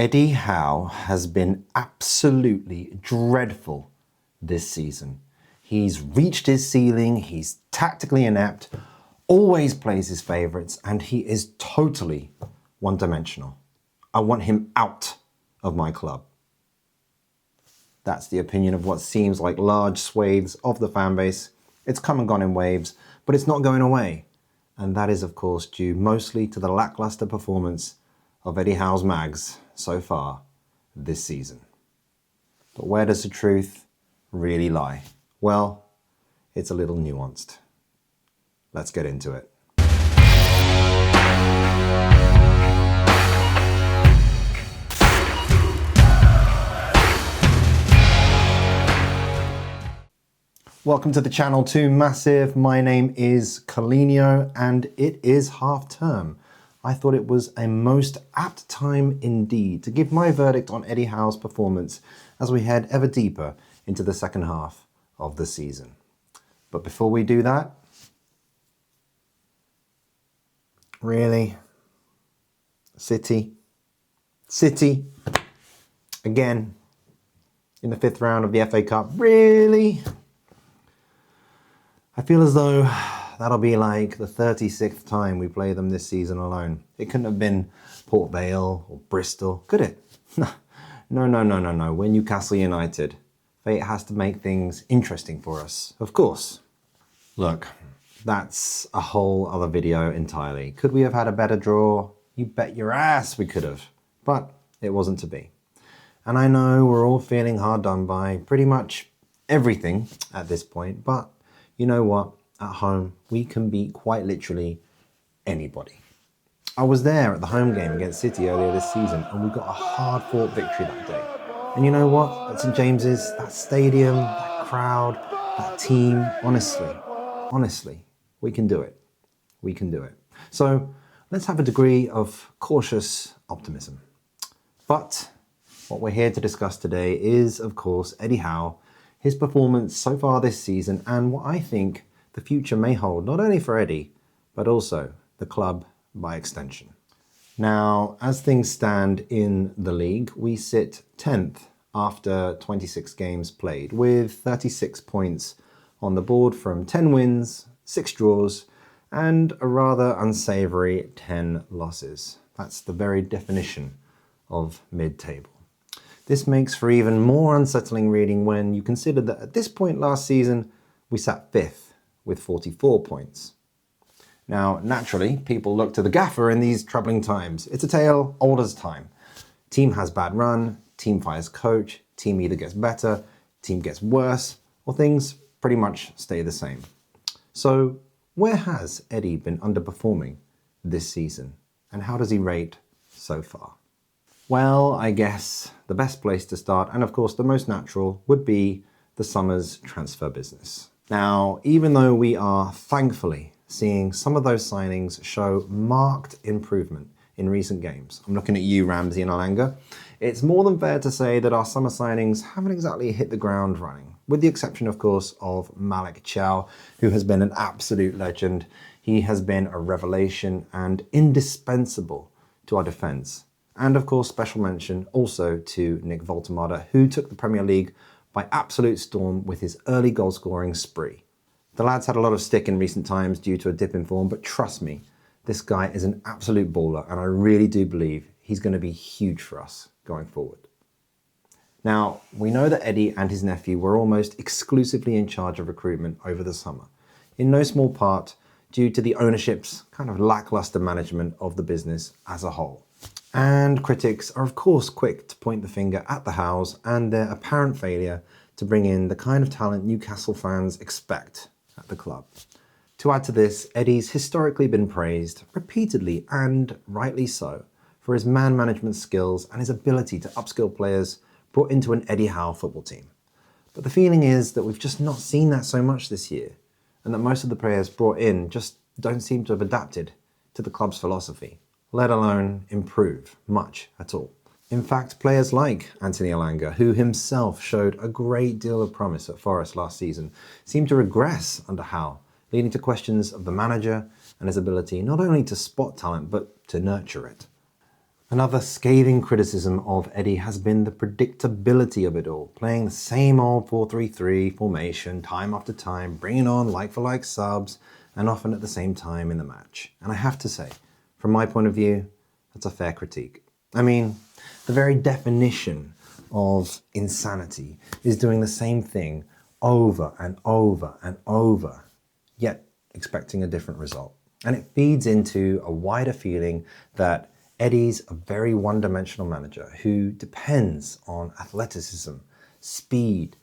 Eddie Howe has been absolutely dreadful this season. He's reached his ceiling, he's tactically inept, always plays his favourites, and he is totally one-dimensional. I want him out of my club. That's the opinion of what seems like large swathes of the fan base. It's come and gone in waves, but it's not going away. And that is, of course, due mostly to the lackluster performance of Eddie Howe's Mags so far this season. But where does the truth really lie? Well, it's a little nuanced. Let's get into it. Welcome to the channel Too Massive. My name is Collinho and it is half term. I thought it was a most apt time indeed to give my verdict on Eddie Howe's performance as we head ever deeper into the second half of the season. But before we do that, really? City, again, in the fifth round of the FA Cup, really? I feel as though that'll be like the 36th time we play them this season alone. It couldn't have been Port Vale or Bristol, could it? No. We're Newcastle United. Fate has to make things interesting for us, of course. Look, that's a whole other video entirely. Could we have had a better draw? You bet your ass we could have, but it wasn't to be. And I know we're all feeling hard done by pretty much everything at this point, but you know what? At home, we can beat quite literally anybody. I was there at the home game against City earlier this season and we got a hard-fought victory that day. And you know what? At St James's, that stadium, that crowd, that team, honestly, we can do it. We can do it. So let's have a degree of cautious optimism. But what we're here to discuss today is, of course, Eddie Howe, his performance so far this season, and what I think the future may hold, not only for Eddie, but also the club by extension. Now, as things stand in the league, we sit 10th after 26 games played, with 36 points on the board from 10 wins, 6 draws, and a rather unsavoury 10 losses. That's the very definition of mid-table. This makes for even more unsettling reading when you consider that at this point last season, we sat 5th with 44 points. Now, naturally, people look to the gaffer in these troubling times. It's a tale old as time. Team has bad run, team fires coach, team either gets better, team gets worse, or things pretty much stay the same. So, where has Eddie been underperforming this season? And how does he rate so far? Well, I guess the best place to start, and of course the most natural, would be the summer's transfer business. Now, even though we are thankfully seeing some of those signings show marked improvement in recent games, I'm looking at you, Ramsey and Alanga, it's more than fair to say that our summer signings haven't exactly hit the ground running, with the exception, of course, of Malik Chow, who has been an absolute legend. He has been a revelation and indispensable to our defence. And of course, special mention also to Nick Voltemada, who took the Premier League by absolute storm with his early goal scoring spree. The lad's had a lot of stick in recent times due to a dip in form, but trust me, this guy is an absolute baller and I really do believe he's going to be huge for us going forward. Now, we know that Eddie and his nephew were almost exclusively in charge of recruitment over the summer, in no small part due to the ownership's kind of lackluster management of the business as a whole. And critics are of course quick to point the finger at the Howes and their apparent failure to bring in the kind of talent Newcastle fans expect at the club. To add to this, Eddie's historically been praised, repeatedly and rightly so, for his man management skills and his ability to upskill players brought into an Eddie Howe football team. But the feeling is that we've just not seen that so much this year, and that most of the players brought in just don't seem to have adapted to the club's philosophy, let alone improve much at all. In fact, players like Anthony Alanga, who himself showed a great deal of promise at Forest last season, seemed to regress under Howe, leading to questions of the manager and his ability not only to spot talent, but to nurture it. Another scathing criticism of Eddie has been the predictability of it all, playing the same old 4-3-3 formation time after time, bringing on like-for-like subs, and often at the same time in the match. And I have to say, from my point of view, that's a fair critique. I mean, the very definition of insanity is doing the same thing over and over and over, yet expecting a different result. And it feeds into a wider feeling that Eddie's a very one-dimensional manager who depends on athleticism, speed,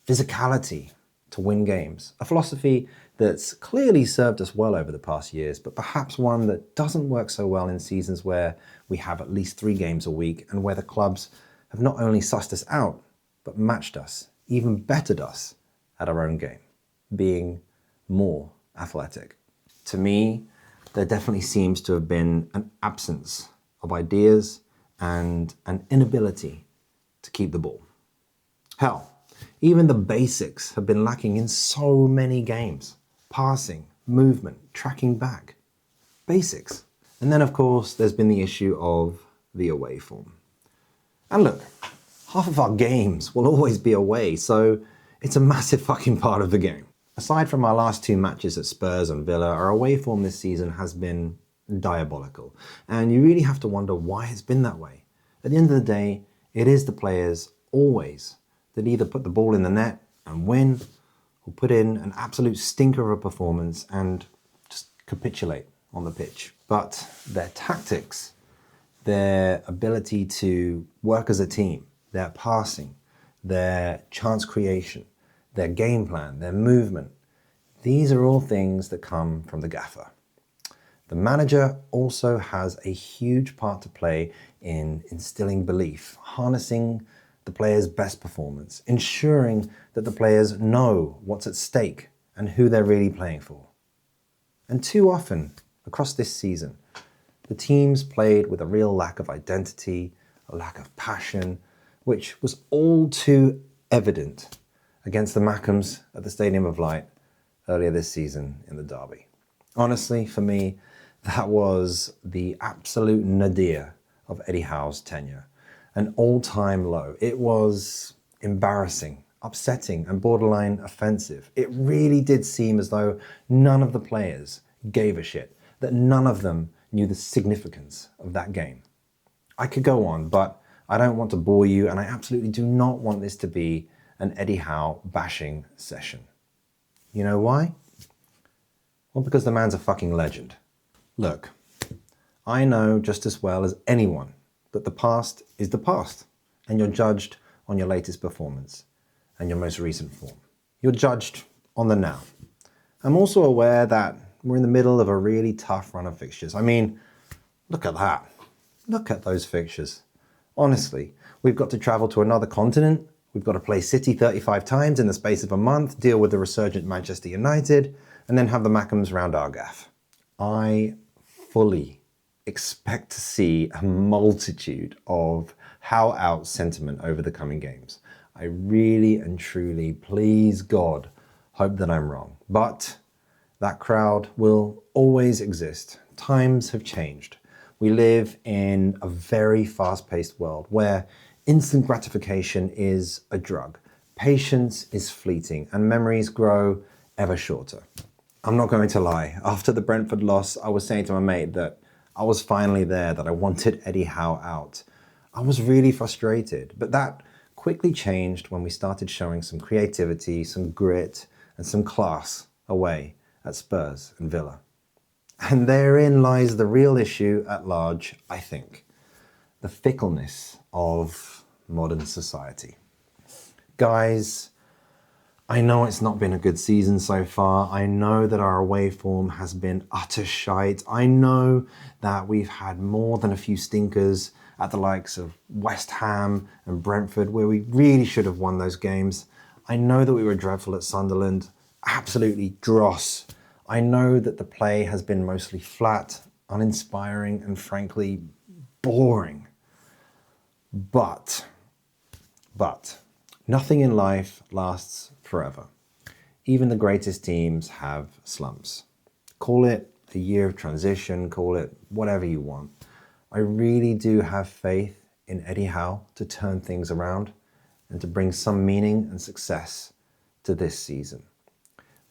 physicality to win games. A philosophy that's clearly served us well over the past years, but perhaps one that doesn't work so well in seasons where we have at least 3 games a week and where the clubs have not only sussed us out, but matched us, even bettered us at our own game, being more athletic. To me, there definitely seems to have been an absence of ideas and an inability to keep the ball. Hell, even the basics have been lacking in so many games. Passing, movement, tracking back. Basics. And then of course, there's been the issue of the away form. And look, half of our games will always be away, so it's a massive fucking part of the game. Aside from our last 2 matches at Spurs and Villa, our away form this season has been diabolical. And you really have to wonder why it's been that way. At the end of the day, it is the players always that either put the ball in the net and win, or put in an absolute stinker of a performance and just capitulate on the pitch. But their tactics, their ability to work as a team, their passing, their chance creation, their game plan, their movement, these are all things that come from the gaffer. The manager also has a huge part to play in instilling belief, harnessing the players' best performance, ensuring that the players know what's at stake and who they're really playing for. And too often, across this season, the teams played with a real lack of identity, a lack of passion, which was all too evident against the Mackems at the Stadium of Light earlier this season in the derby. Honestly, for me, that was the absolute nadir of Eddie Howe's tenure. An all-time low. It was embarrassing, upsetting, and borderline offensive. It really did seem as though none of the players gave a shit, that none of them knew the significance of that game. I could go on, but I don't want to bore you, and I absolutely do not want this to be an Eddie Howe bashing session. You know why? Well, because the man's a fucking legend. Look, I know just as well as anyone that the past is the past, and you're judged on your latest performance and your most recent form. You're judged on the now. I'm also aware that we're in the middle of a really tough run of fixtures. I mean, look at that. Look at those fixtures. Honestly, we've got to travel to another continent. We've got to play City 35 times in the space of a month, deal with the resurgent Manchester United, and then have the Mackems round our gaff. I fully expect to see a multitude of how out sentiment over the coming games. I really and truly, please God, hope that I'm wrong. But that crowd will always exist. Times have changed. We live in a very fast-paced world where instant gratification is a drug, patience is fleeting, and memories grow ever shorter. I'm not going to lie, after the Brentford loss, I was saying to my mate that I was finally there, that I wanted Eddie Howe out. I was really frustrated, but that quickly changed when we started showing some creativity, some grit, and some class away at Spurs and Villa. And therein lies the real issue at large, I think. The fickleness of modern society. Guys, I know it's not been a good season so far. I know that our away form has been utter shite. I know that we've had more than a few stinkers at the likes of West Ham and Brentford, where we really should have won those games. I know that we were dreadful at Sunderland, absolutely dross. I know that the play has been mostly flat, uninspiring, and frankly, boring. But nothing in life lasts forever. Even the greatest teams have slumps. Call it a year of transition, call it whatever you want. I really do have faith in Eddie Howe to turn things around and to bring some meaning and success to this season.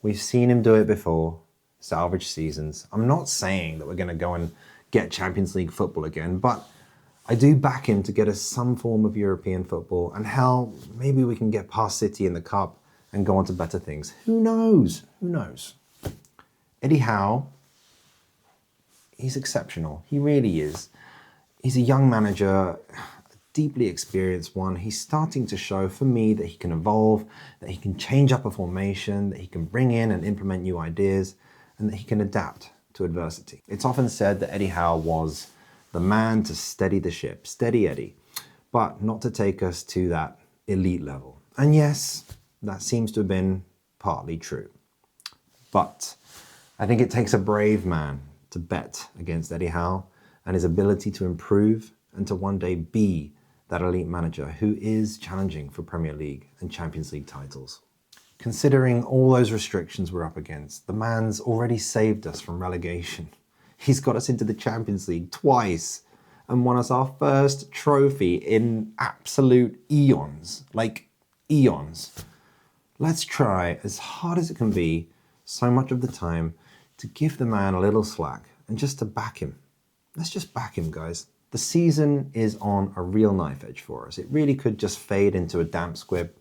We've seen him do it before, salvage seasons. I'm not saying that we're going to go and get Champions League football again, but I do back him to get us some form of European football, and hell, maybe we can get past City in the Cup and go on to better things. Who knows? Who knows? Eddie Howe, he's exceptional. He really is. He's a young manager, a deeply experienced one. He's starting to show for me that he can evolve, that he can change up a formation, that he can bring in and implement new ideas, and that he can adapt to adversity. It's often said that Eddie Howe was the man to steady the ship, steady Eddie, but not to take us to that elite level. And yes, that seems to have been partly true. But I think it takes a brave man to bet against Eddie Howe and his ability to improve and to one day be that elite manager who is challenging for Premier League and Champions League titles. Considering all those restrictions we're up against, the man's already saved us from relegation. He's got us into the Champions League twice and won us our first trophy in absolute eons, like eons. Let's try as hard as it can be so much of the time to give the man a little slack and just to back him. Let's just back him, guys. The season is on a real knife edge for us. It really could just fade into a damp squib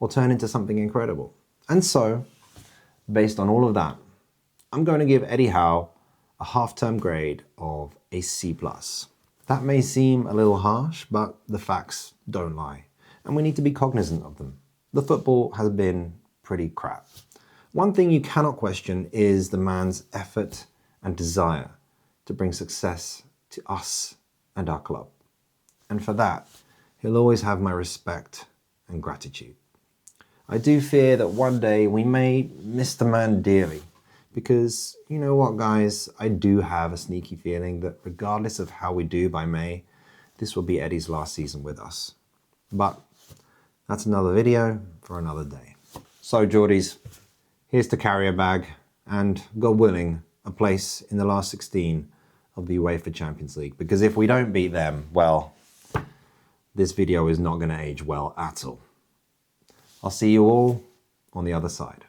or turn into something incredible. And so, based on all of that, I'm going to give Eddie Howe a half-term grade of a C+. That may seem a little harsh, but the facts don't lie, and we need to be cognizant of them. The football has been pretty crap. One thing you cannot question is the man's effort and desire to bring success to us and our club. And for that, he'll always have my respect and gratitude. I do fear that one day we may miss the man dearly, because you know what, guys, I do have a sneaky feeling that regardless of how we do by May, this will be Eddie's last season with us. But that's another video for another day. So Geordies, here's the carrier bag and, God willing, a place in the last 16 of the UEFA Champions League. Because if we don't beat them, well, this video is not going to age well at all. I'll see you all on the other side.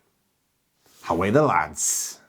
Away the lads!